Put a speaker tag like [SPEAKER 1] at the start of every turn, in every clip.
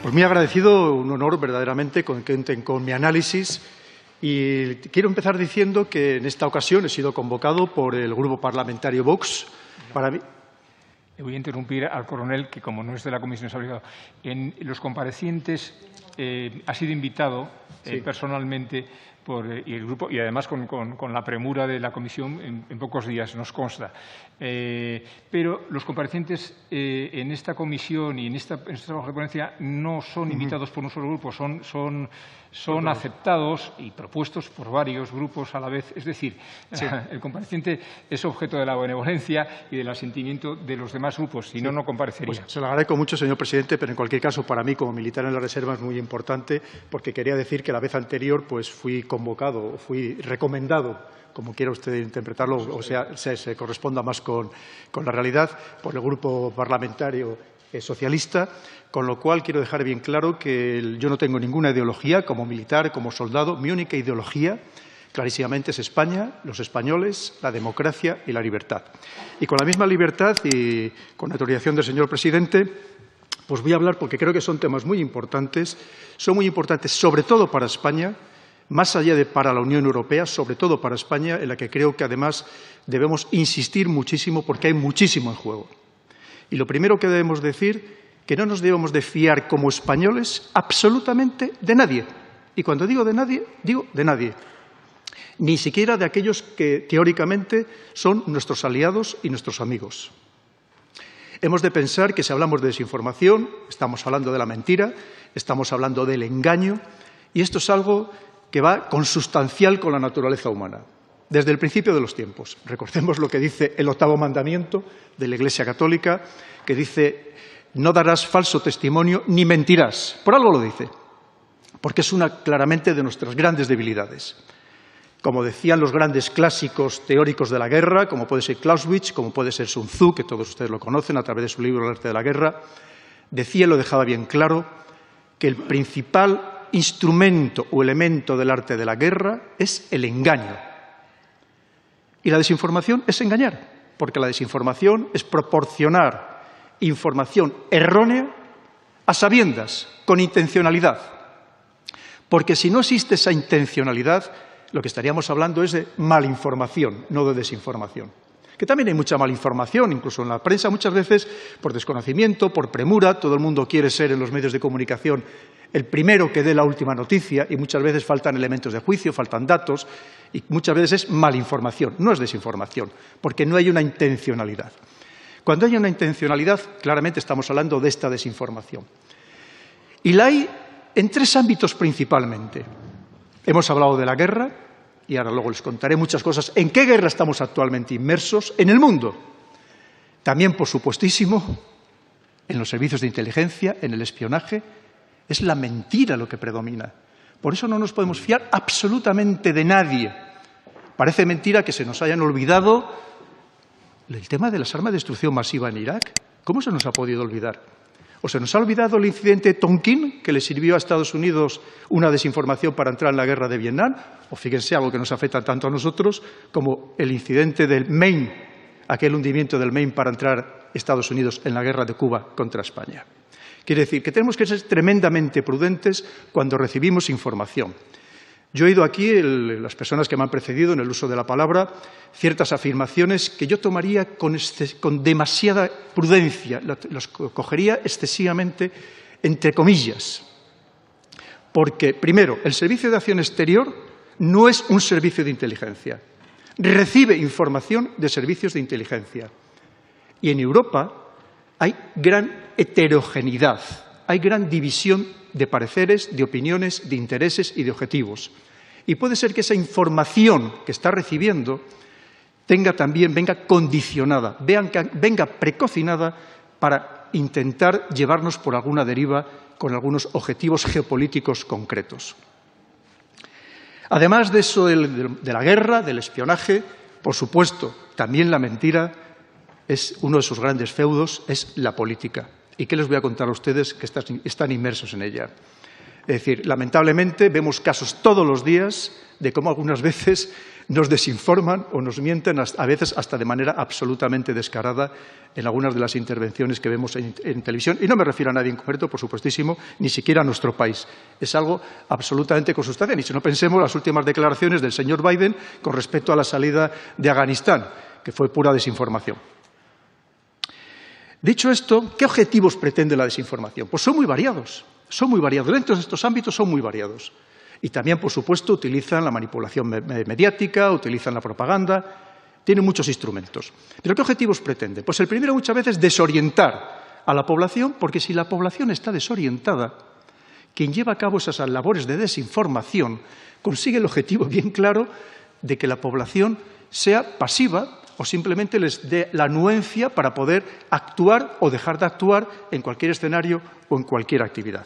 [SPEAKER 1] Pues muy agradecido, un honor verdaderamente que cuenten con mi análisis. Y quiero empezar diciendo que en esta ocasión he sido convocado por el Grupo Parlamentario Vox para mí.
[SPEAKER 2] Le voy a interrumpir al coronel, que como no es de la comisión, se ha obligado. En los comparecientes ha sido invitado personalmente por y el grupo, y además con la premura de la comisión en pocos días, nos consta. Pero los comparecientes en esta comisión y en este trabajo de ponencia no son invitados por un solo grupo, son aceptados y propuestos por varios grupos a la vez. Es decir, el compareciente es objeto de la benevolencia y del asentimiento de los demás grupos, si no, no comparecería.
[SPEAKER 1] Pues se lo agradezco mucho, señor presidente, pero en cualquier caso, para mí, como militar en la reserva, es muy importante, porque quería decir que la vez anterior pues fui convocado, fui recomendado, como quiera usted interpretarlo, o sea, se corresponda más con la realidad, por el Grupo Parlamentario Socialista, con lo cual quiero dejar bien claro que yo no tengo ninguna ideología como militar, como soldado. Mi única ideología, clarísimamente, es España, los españoles, la democracia y la libertad. Y con la misma libertad y con la autorización del señor presidente, pues voy a hablar porque creo que son temas muy importantes, son muy importantes sobre todo para España, más allá de para la Unión Europea, sobre todo para España, en la que creo que además debemos insistir muchísimo porque hay muchísimo en juego. Y lo primero que debemos decir, que no nos debemos de fiar como españoles absolutamente de nadie. Y cuando digo de nadie, digo de nadie. Ni siquiera de aquellos que teóricamente son nuestros aliados y nuestros amigos. Hemos de pensar que si hablamos de desinformación, estamos hablando de la mentira, estamos hablando del engaño, y esto es algo que va consustancial con la naturaleza humana. Desde el principio de los tiempos. Recordemos lo que dice el 8º mandamiento de la Iglesia Católica, que dice: no darás falso testimonio ni mentirás. Por algo lo dice, porque es una claramente de nuestras grandes debilidades. Como decían los grandes clásicos teóricos de la guerra, como puede ser Clausewitz, como puede ser Sun Tzu, que todos ustedes lo conocen a través de su libro El arte de la guerra, decía y lo dejaba bien claro que el principal instrumento o elemento del arte de la guerra es el engaño. Y la desinformación es engañar, porque la desinformación es proporcionar información errónea a sabiendas, con intencionalidad. Porque si no existe esa intencionalidad, lo que estaríamos hablando es de malinformación, no de desinformación. Que también hay mucha malinformación, incluso en la prensa muchas veces, por desconocimiento, por premura. Todo el mundo quiere ser en los medios de comunicación el primero que dé la última noticia y muchas veces faltan elementos de juicio, faltan datos y muchas veces es malinformación, no es desinformación, porque no hay una intencionalidad. Cuando hay una intencionalidad, claramente estamos hablando de esta desinformación. Y la hay en 3 ámbitos principalmente. Hemos hablado de la guerra y ahora luego les contaré muchas cosas. ¿En qué guerra estamos actualmente inmersos? En el mundo. También, por supuestísimo, en los servicios de inteligencia, en el espionaje. Es la mentira lo que predomina. Por eso no nos podemos fiar absolutamente de nadie. Parece mentira que se nos hayan olvidado el tema de las armas de destrucción masiva en Irak. ¿Cómo se nos ha podido olvidar? ¿O se nos ha olvidado el incidente Tonkin, que le sirvió a Estados Unidos una desinformación para entrar en la guerra de Vietnam? O fíjense, algo que nos afecta tanto a nosotros como el incidente del Maine, aquel hundimiento del Maine para entrar Estados Unidos en la guerra de Cuba contra España. Quiere decir que tenemos que ser tremendamente prudentes cuando recibimos información. Yo he oído aquí, las personas que me han precedido en el uso de la palabra, ciertas afirmaciones que yo tomaría con demasiada prudencia, los cogería excesivamente entre comillas. Porque, primero, el Servicio de Acción Exterior no es un servicio de inteligencia. Recibe información de servicios de inteligencia. Y en Europa hay gran heterogeneidad, hay gran división de pareceres, de opiniones, de intereses y de objetivos. Y puede ser que esa información que está recibiendo venga condicionada, venga precocinada para intentar llevarnos por alguna deriva con algunos objetivos geopolíticos concretos. Además de eso, de la guerra, del espionaje, por supuesto, también la mentira es uno de sus grandes feudos, es la política. ¿Y qué les voy a contar a ustedes que están inmersos en ella? Es decir, lamentablemente vemos casos todos los días de cómo algunas veces nos desinforman o nos mienten, a veces hasta de manera absolutamente descarada en algunas de las intervenciones que vemos en televisión. Y no me refiero a nadie en concreto, por supuestísimo, ni siquiera a nuestro país. Es algo absolutamente consustancial. Y si no pensemos las últimas declaraciones del señor Biden con respecto a la salida de Afganistán, que fue pura desinformación. Dicho esto, ¿qué objetivos pretende la desinformación? Pues son muy variados. Son muy variados. Dentro de estos ámbitos son muy variados. Y también, por supuesto, utilizan la manipulación mediática, utilizan la propaganda, tienen muchos instrumentos. ¿Pero qué objetivos pretende? Pues el primero muchas veces desorientar a la población, porque si la población está desorientada, quien lleva a cabo esas labores de desinformación consigue el objetivo bien claro de que la población sea pasiva o simplemente les dé la anuencia para poder actuar o dejar de actuar en cualquier escenario o en cualquier actividad.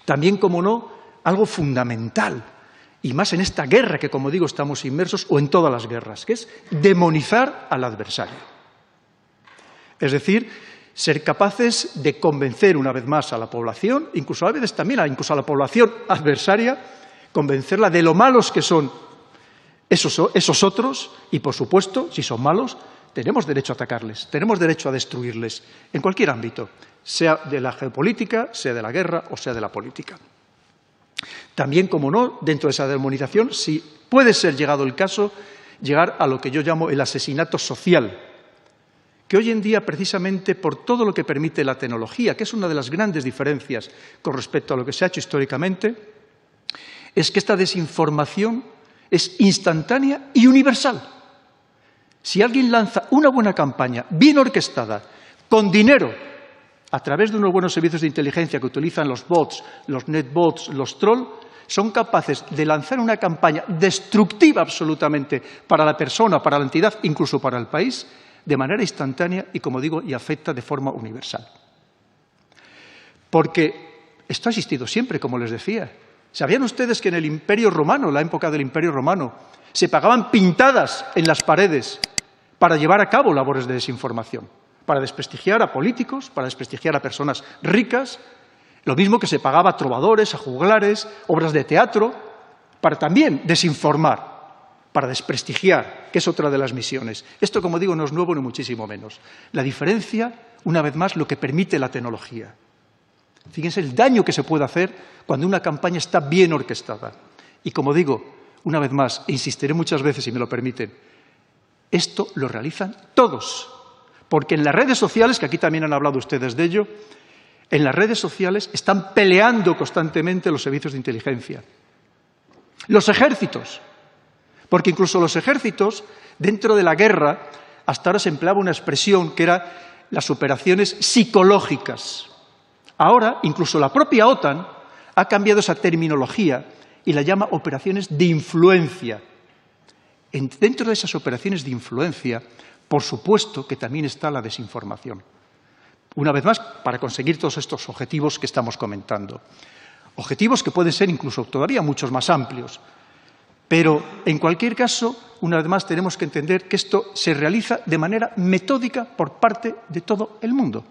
[SPEAKER 1] También, como no, algo fundamental, y más en esta guerra que, como digo, estamos inmersos, o en todas las guerras, que es demonizar al adversario. Es decir, ser capaces de convencer una vez más a la población, incluso a veces también incluso a la población adversaria, convencerla de lo malos que son esos otros y, por supuesto, si son malos, tenemos derecho a atacarles, tenemos derecho a destruirles, en cualquier ámbito, sea de la geopolítica, sea de la guerra o sea de la política. También, como no, dentro de esa demonización, si puede ser llegado el caso, llegar a lo que yo llamo el asesinato social, que hoy en día, precisamente por todo lo que permite la tecnología, que es una de las grandes diferencias con respecto a lo que se ha hecho históricamente, es que esta desinformación es instantánea y universal. Si alguien lanza una buena campaña, bien orquestada, con dinero, a través de unos buenos servicios de inteligencia que utilizan los bots, los netbots, los trolls, son capaces de lanzar una campaña destructiva absolutamente para la persona, para la entidad, incluso para el país, de manera instantánea y, como digo, y afecta de forma universal. Porque esto ha existido siempre, como les decía. ¿Sabían ustedes que en el Imperio Romano, en la época del Imperio Romano, se pagaban pintadas en las paredes para llevar a cabo labores de desinformación? Para desprestigiar a políticos, para desprestigiar a personas ricas, lo mismo que se pagaba a trovadores, a juglares, obras de teatro, para también desinformar, para desprestigiar, que es otra de las misiones. Esto, como digo, no es nuevo ni muchísimo menos. La diferencia, una vez más, lo que permite la tecnología. Fíjense el daño que se puede hacer cuando una campaña está bien orquestada. Y, como digo, una vez más, e insistiré muchas veces, si me lo permiten, esto lo realizan todos. Porque en las redes sociales, que aquí también han hablado ustedes de ello, en las redes sociales están peleando constantemente los servicios de inteligencia. Los ejércitos, porque incluso los ejércitos, dentro de la guerra, hasta ahora se empleaba una expresión que era las operaciones psicológicas. Ahora, incluso la propia OTAN ha cambiado esa terminología y la llama operaciones de influencia. Dentro de esas operaciones de influencia, por supuesto que también está la desinformación. Una vez más, para conseguir todos estos objetivos que estamos comentando. Objetivos que pueden ser incluso todavía muchos más amplios. Pero, en cualquier caso, una vez más tenemos que entender que esto se realiza de manera metódica por parte de todo el mundo.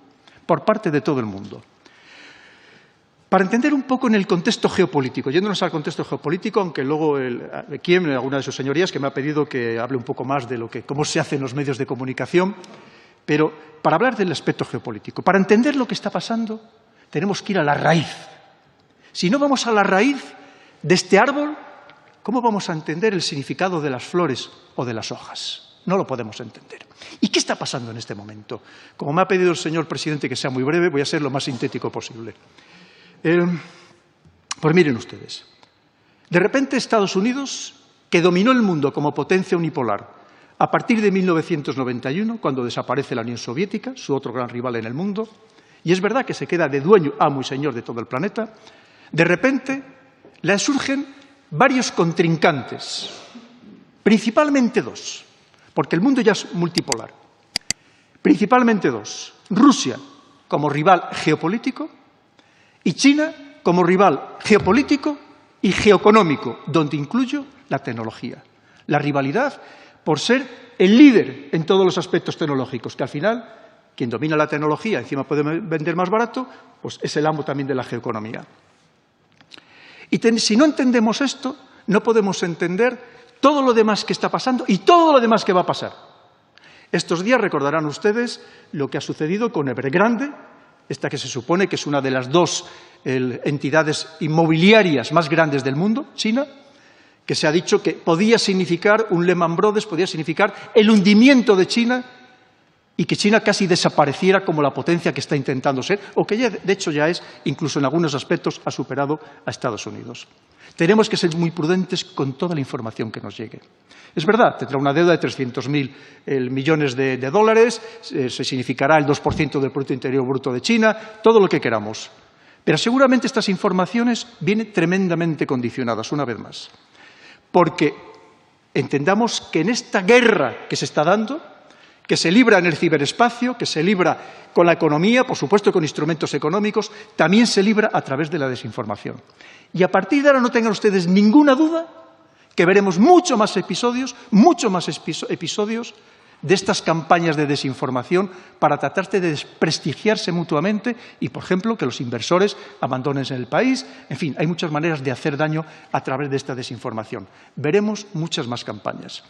[SPEAKER 1] Por parte de todo el mundo. Para entender un poco en el contexto geopolítico, yéndonos al contexto geopolítico, aunque luego alguna de sus señorías que me ha pedido que hable un poco más de cómo se hace en los medios de comunicación, pero para hablar del aspecto geopolítico, para entender lo que está pasando, tenemos que ir a la raíz. Si no vamos a la raíz de este árbol, ¿cómo vamos a entender el significado de las flores o de las hojas? No lo podemos entender. ¿Y qué está pasando en este momento? Como me ha pedido el señor presidente que sea muy breve, voy a ser lo más sintético posible. Pues miren ustedes, de repente Estados Unidos, que dominó el mundo como potencia unipolar a partir de 1991, cuando desaparece la Unión Soviética, su otro gran rival en el mundo, y es verdad que se queda de dueño, amo y señor de todo el planeta, de repente le surgen varios contrincantes, principalmente dos, porque el mundo ya es multipolar, principalmente dos, Rusia como rival geopolítico, y China como rival geopolítico y geoeconómico, donde incluyo la tecnología. La rivalidad por ser el líder en todos los aspectos tecnológicos, que al final, quien domina la tecnología, encima puede vender más barato, pues es el amo también de la geoeconomía. Y si no entendemos esto, no podemos entender todo lo demás que está pasando y todo lo demás que va a pasar. Estos días recordarán ustedes lo que ha sucedido con Evergrande, esta que se supone que es una de las dos entidades inmobiliarias más grandes del mundo, China, que se ha dicho que podía significar un Lehman Brothers, podía significar el hundimiento de China y que China casi desapareciera como la potencia que está intentando ser, o que ya, de hecho ya es, incluso en algunos aspectos, ha superado a Estados Unidos. Tenemos que ser muy prudentes con toda la información que nos llegue. Es verdad, tendrá una deuda de 300.000 millones de dólares, se significará el 2% del Producto Interior Bruto de China, todo lo que queramos. Pero seguramente estas informaciones vienen tremendamente condicionadas, una vez más. Porque entendamos que en esta guerra que se está dando, que se libra en el ciberespacio, que se libra con la economía, por supuesto con instrumentos económicos, también se libra a través de la desinformación. Y a partir de ahora no tengan ustedes ninguna duda que veremos mucho más episodios de estas campañas de desinformación para tratar de desprestigiarse mutuamente y, por ejemplo, que los inversores abandonen el país. En fin, hay muchas maneras de hacer daño a través de esta desinformación. Veremos muchas más campañas.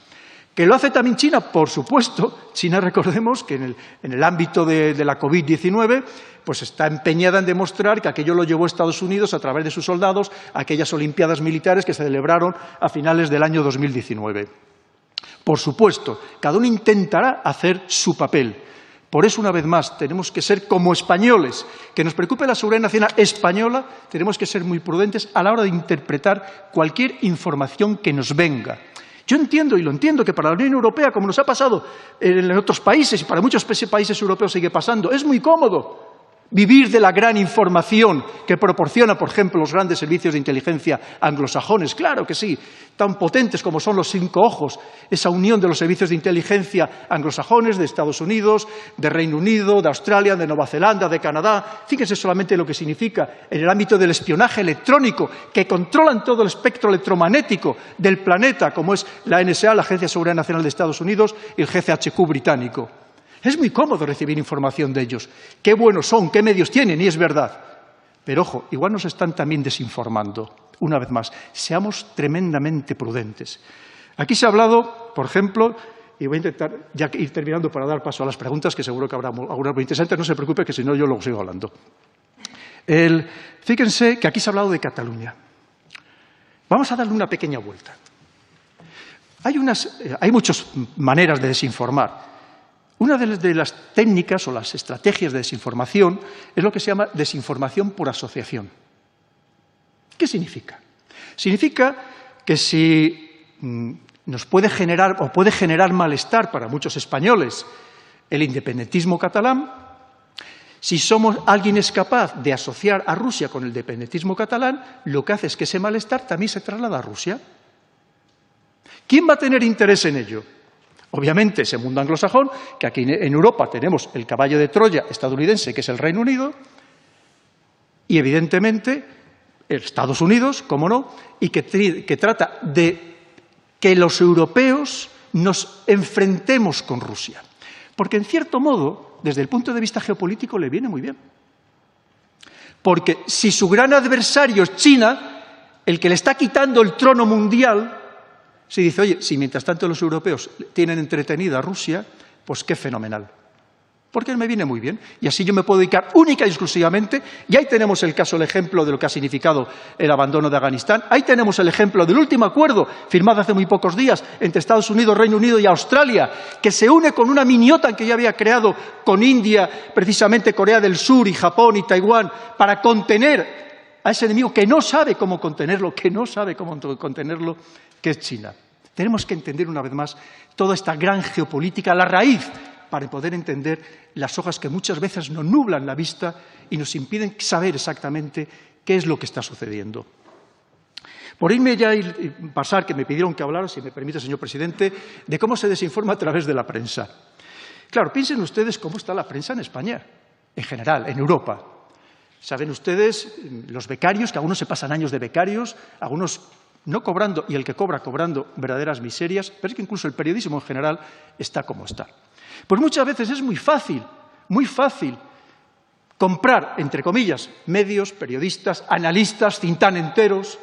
[SPEAKER 1] ¿Que lo hace también China? Por supuesto. China, recordemos que en el ámbito de la COVID-19 pues está empeñada en demostrar que aquello lo llevó Estados Unidos a través de sus soldados a aquellas Olimpiadas militares que se celebraron a finales del año 2019. Por supuesto, cada uno intentará hacer su papel. Por eso, una vez más, tenemos que ser como españoles. Que nos preocupe la seguridad nacional española, tenemos que ser muy prudentes a la hora de interpretar cualquier información que nos venga. Yo entiendo, y lo entiendo, que para la Unión Europea, como nos ha pasado en otros países, y para muchos países europeos sigue pasando, es muy cómodo vivir de la gran información que proporciona, por ejemplo, los grandes servicios de inteligencia anglosajones. Claro que sí, tan potentes como son los 5 ojos, esa unión de los servicios de inteligencia anglosajones, de Estados Unidos, de Reino Unido, de Australia, de Nueva Zelanda, de Canadá. Fíjense solamente lo que significa en el ámbito del espionaje electrónico, que controlan todo el espectro electromagnético del planeta, como es la NSA, la Agencia de Seguridad Nacional de Estados Unidos, y el GCHQ británico. Es muy cómodo recibir información de ellos. Qué buenos son, qué medios tienen, y es verdad. Pero, ojo, igual nos están también desinformando. Una vez más, seamos tremendamente prudentes. Aquí se ha hablado, por ejemplo, y voy a intentar ya ir terminando para dar paso a las preguntas, que seguro que habrá algunas muy interesantes. No se preocupe, que si no yo luego sigo hablando. Fíjense que aquí se ha hablado de Cataluña. Vamos a darle una pequeña vuelta. Hay muchas maneras de desinformar. Una de las técnicas o las estrategias de desinformación es lo que se llama desinformación por asociación. ¿Qué significa? Significa que si nos puede generar o puede generar malestar para muchos españoles el independentismo catalán, si alguien es capaz de asociar a Rusia con el independentismo catalán, lo que hace es que ese malestar también se traslada a Rusia. ¿Quién va a tener interés en ello? Obviamente, ese mundo anglosajón, que aquí en Europa tenemos el caballo de Troya estadounidense, que es el Reino Unido, y evidentemente Estados Unidos, cómo no, y que trata de que los europeos nos enfrentemos con Rusia. Porque, en cierto modo, desde el punto de vista geopolítico, le viene muy bien. Porque si su gran adversario es China, el que le está quitando el trono mundial, se dice, oye, si mientras tanto los europeos tienen entretenida a Rusia, pues qué fenomenal. Porque me viene muy bien. Y así yo me puedo dedicar única y exclusivamente, y ahí tenemos el ejemplo de lo que ha significado el abandono de Afganistán, ahí tenemos el ejemplo del último acuerdo firmado hace muy pocos días entre Estados Unidos, Reino Unido y Australia, que se une con una mini-OTAN que ya había creado con India, precisamente Corea del Sur y Japón y Taiwán, para contener a ese enemigo que no sabe cómo contenerlo, que es China. Tenemos que entender una vez más toda esta gran geopolítica, la raíz, para poder entender las hojas que muchas veces nos nublan la vista y nos impiden saber exactamente qué es lo que está sucediendo. Por irme ya y pasar, que me pidieron que hablara, si me permite, señor presidente, de cómo se desinforma a través de la prensa. Claro, piensen ustedes cómo está la prensa en España, en general, en Europa. Saben ustedes, los becarios, que algunos se pasan años de becarios, algunos no cobrando, y el que cobra cobrando verdaderas miserias, pero es que incluso el periodismo en general está como está. Pues muchas veces es muy fácil comprar, entre comillas, medios, periodistas, analistas, think tank enteros,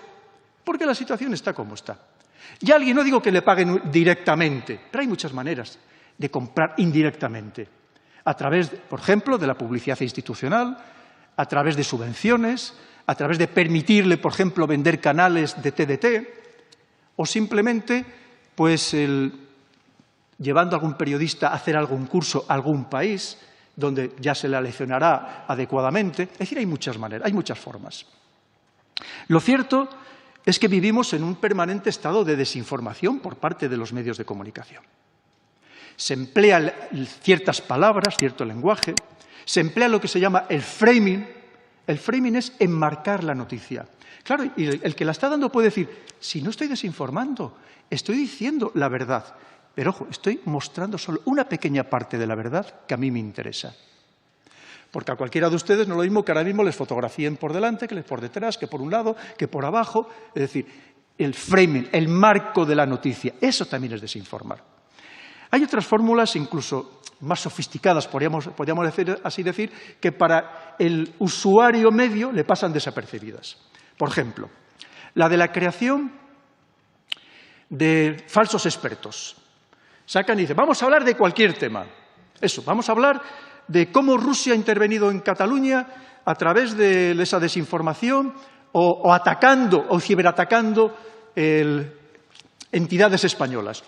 [SPEAKER 1] porque la situación está como está. Y alguien, no digo que le paguen directamente, pero hay muchas maneras de comprar indirectamente. A través, por ejemplo, de la publicidad institucional, a través de subvenciones, a través de permitirle, por ejemplo, vender canales de TDT, o simplemente, pues, llevando a algún periodista a hacer algún curso a algún país, donde ya se le aleccionará adecuadamente. Es decir, hay muchas maneras, hay muchas formas. Lo cierto es que vivimos en un permanente estado de desinformación por parte de los medios de comunicación. Se emplean ciertas palabras, cierto lenguaje, se emplea lo que se llama el framing. El framing es enmarcar la noticia. Claro, y el que la está dando puede decir, si no estoy desinformando, estoy diciendo la verdad. Pero, ojo, estoy mostrando solo una pequeña parte de la verdad que a mí me interesa. Porque a cualquiera de ustedes no es lo mismo que ahora mismo les fotografíen por delante, que les por detrás, que por un lado, que por abajo. Es decir, el framing, el marco de la noticia, eso también es desinformar. Hay otras fórmulas incluso más sofisticadas, podríamos así decir, que para el usuario medio le pasan desapercibidas. Por ejemplo, la de la creación de falsos expertos. Sacan y dicen, vamos a hablar de cualquier tema. Eso, vamos a hablar de cómo Rusia ha intervenido en Cataluña a través de esa desinformación o atacando o ciberatacando entidades españolas.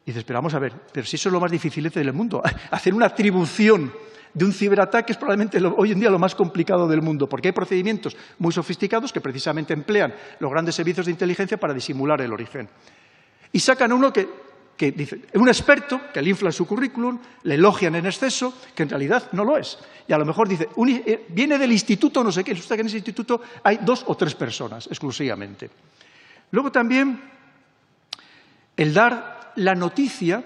[SPEAKER 1] Y dices, pero vamos a ver, pero si eso es lo más difícil del mundo. Hacer una atribución de un ciberataque es probablemente hoy en día lo más complicado del mundo, porque hay procedimientos muy sofisticados que precisamente emplean los grandes servicios de inteligencia para disimular el origen. Y sacan uno que dice, un experto que le infla en su currículum, le elogian en exceso, que en realidad no lo es. Y a lo mejor dice, viene del instituto no sé qué, resulta que en ese instituto hay 2 o 3 personas exclusivamente. Luego también el dar la noticia,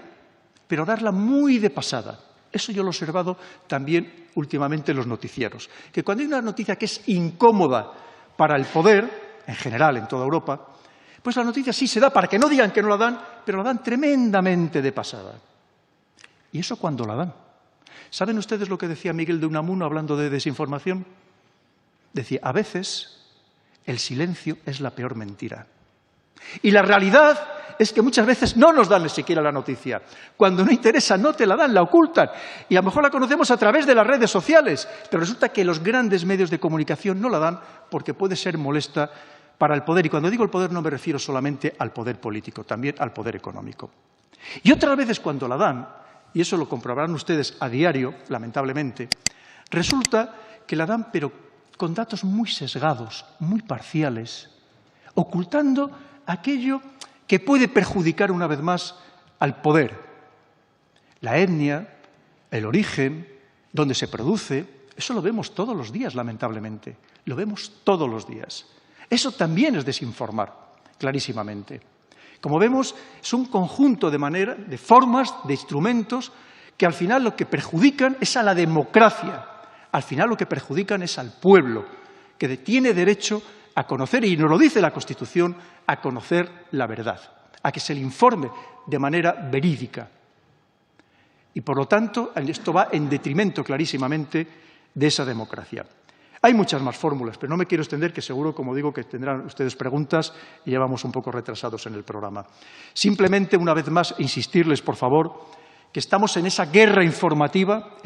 [SPEAKER 1] pero darla muy de pasada. Eso yo lo he observado también últimamente en los noticieros. Que cuando hay una noticia que es incómoda para el poder, en general en toda Europa, pues la noticia sí se da para que no digan que no la dan, pero la dan tremendamente de pasada. ¿Y eso cuándo la dan? ¿Saben ustedes lo que decía Miguel de Unamuno hablando de desinformación? Decía, a veces el silencio es la peor mentira. Y la realidad es que muchas veces no nos dan ni siquiera la noticia. Cuando no interesa, no te la dan, la ocultan. Y a lo mejor la conocemos a través de las redes sociales, pero resulta que los grandes medios de comunicación no la dan porque puede ser molesta para el poder. Y cuando digo el poder no me refiero solamente al poder político, también al poder económico. Y otras veces cuando la dan, y eso lo comprobarán ustedes a diario, lamentablemente, resulta que la dan pero con datos muy sesgados, muy parciales, ocultando aquello que puede perjudicar una vez más al poder. La etnia, el origen, dónde se produce, eso lo vemos todos los días, lamentablemente. Lo vemos todos los días. Eso también es desinformar, clarísimamente. Como vemos, es un conjunto de formas, de instrumentos, que al final lo que perjudican es a la democracia. Al final lo que perjudican es al pueblo, que tiene derecho a conocer, y nos lo dice la Constitución, a conocer la verdad, a que se le informe de manera verídica. Y, por lo tanto, esto va en detrimento clarísimamente de esa democracia. Hay muchas más fórmulas, pero no me quiero extender, que seguro, como digo, que tendrán ustedes preguntas y ya vamos un poco retrasados en el programa. Simplemente, una vez más, insistirles, por favor, que estamos en esa guerra informativa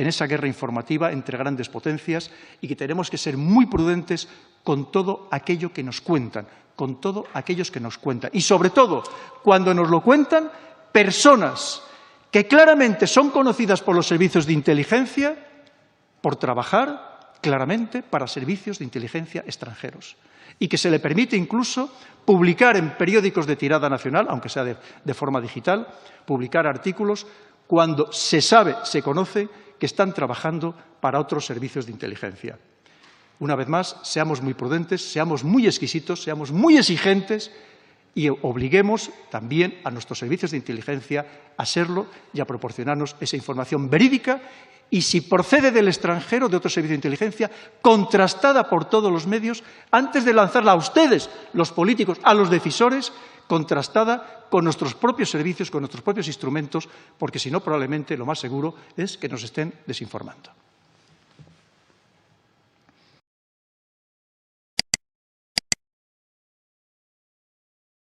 [SPEAKER 1] entre grandes potencias y que tenemos que ser muy prudentes con todo aquello que nos cuentan, con todos aquellos que nos cuentan. Y, sobre todo, cuando nos lo cuentan personas que claramente son conocidas por los servicios de inteligencia por trabajar claramente para servicios de inteligencia extranjeros y que se le permite incluso publicar en periódicos de tirada nacional, aunque sea de forma digital, publicar artículos cuando se sabe, se conoce que están trabajando para otros servicios de inteligencia. Una vez más, seamos muy prudentes, seamos muy exquisitos, seamos muy exigentes y obliguemos también a nuestros servicios de inteligencia a serlo y a proporcionarnos esa información verídica y, si procede del extranjero, de otro servicio de inteligencia, contrastada por todos los medios, antes de lanzarla a ustedes, los políticos, a los decisores, contrastada con nuestros propios servicios, con nuestros propios instrumentos, porque si no, probablemente lo más seguro es que nos estén desinformando.